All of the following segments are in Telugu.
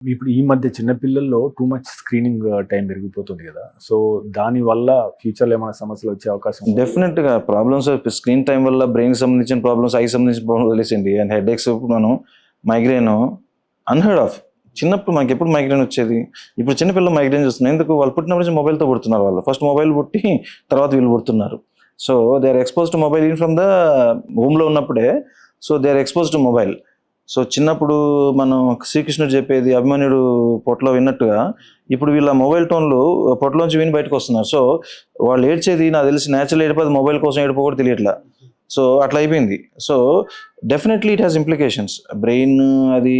ఇప్పుడు ఈ మధ్య చిన్న పిల్లల్లో టూ మచ్ స్క్రీనింగ్ టైం పెరిగిపోతుంది కదా! సో, దాని వల్ల ఫ్యూచర్‌లో ఏమైనా సమస్యలు వచ్చే అవకాశం ఉందా? డెఫినెట్‌గా ప్రాబ్లమ్స్ స్క్రీన్ టైమ్ వల్ల బ్రెయిన్‌కి సంబంధించిన ప్రాబ్లమ్స్, ఐకి సంబంధించిన ప్రాబ్లమ్స్ వదిలేసేయండి. అండ్ హెడేక్స్ మనం మైగ్రేన్ అన్‌హెర్డ్ ఆఫ్. చిన్నప్పుడు మనకెప్పుడు మైగ్రేన్ వచ్చేది? ఇప్పుడు చిన్న పిల్లలు మైగ్రేన్ చూస్తున్నారు. ఎందుకు? వాళ్ళు పుట్టినప్పటి నుంచి మొబైల్‌తో పుడుతున్నారు వాళ్ళు. ఫస్ట్ మొబైల్ పుట్టి తర్వాత వీళ్ళు పుడుతున్నారు. So, they are exposed to mobile even from the వూమ్‌లో ఉన్నప్పుడే. So, they are exposed to mobile. So, చిన్నప్పుడు మనం శ్రీకృష్ణుడు చెప్పేది అభిమన్యుడు పొట్టలో విన్నట్టుగా ఇప్పుడు వీళ్ళ మొబైల్ టోన్లు పొట్టలోంచి విని బయటకు వస్తున్నారు. సో, వాళ్ళు ఏడ్చేది నాకు తెలిసి నేచురల్ ఏడిపోతే మొబైల్ కోసం ఏడుపో కూడా తెలియట్లా. సో, అట్లా అయిపోయింది. So, definitely it has implications. అది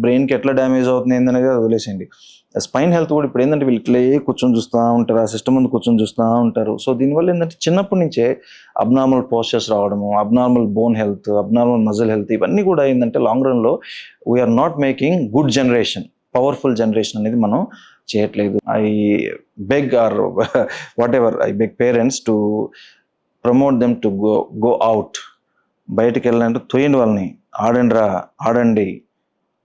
బ్రెయిన్‌కి ఎట్లా డ్యామేజ్ అవుతుంది ఏందనేది అది వదిలేసేయండి. స్పైన్ హెల్త్ కూడా ఇప్పుడు ఏంటంటే వీళ్ళు ఇట్లే కూర్చొని చూస్తూ ఉంటారు. ఆ సిస్టమ్ ముందు కూర్చొని చూస్తూ ఉంటారు. సో, దీనివల్ల ఏంటంటే చిన్నప్పటి నుంచే అబ్నార్మల్ పోస్చర్స్ రావడము, abnormal bone health, abnormal muscle health ఇవన్నీ కూడా ఏంటంటే లాంగ్ రన్‌లో we are not making good generation, powerful generation అనేది మనం చేయట్లేదు. I beg or whatever I beg parents to promote them to go out. బయటికి వెళ్ళాలంటే తోయండి వాళ్ళని. ఆడండిరా,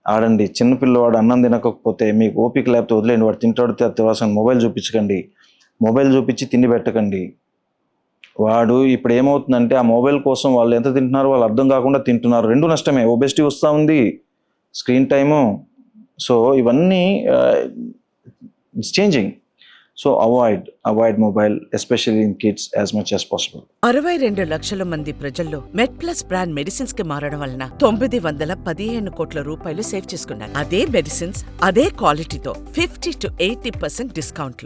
ఆడండి. చిన్నపిల్లవాడు అన్నం తినకపోతే మీకు ఓపిక లేకపోతే వదిలేయండి. వాడు తింటాడు తివాసం. మొబైల్ చూపించకండి. మొబైల్ చూపించి తిండి పెట్టకండి. వాడు ఇప్పుడు ఏమవుతుందంటే ఆ మొబైల్ కోసం వాళ్ళు ఎంత తింటున్నారో వాళ్ళు అర్థం కాకుండా తింటున్నారు. రెండు నష్టమే. ఒబెసిటీ వస్తూ ఉంది, స్క్రీన్ టైము. సో, ఇవన్నీ it's changing. So, avoid mobile especially in kids as much as possible. 62 లక్షల మంది ప్రజల్లో మెడ్ ప్లస్ బ్రాండ్ మెడిసిన్స్ కి మారడం వలన 915 కోట్ల రూపాయలు సేవ్ చేసుకున్నారు. అదే మెడిసిన్స్ అదే క్వాలిటీతో 50 to 80% డిస్కౌంట్లు.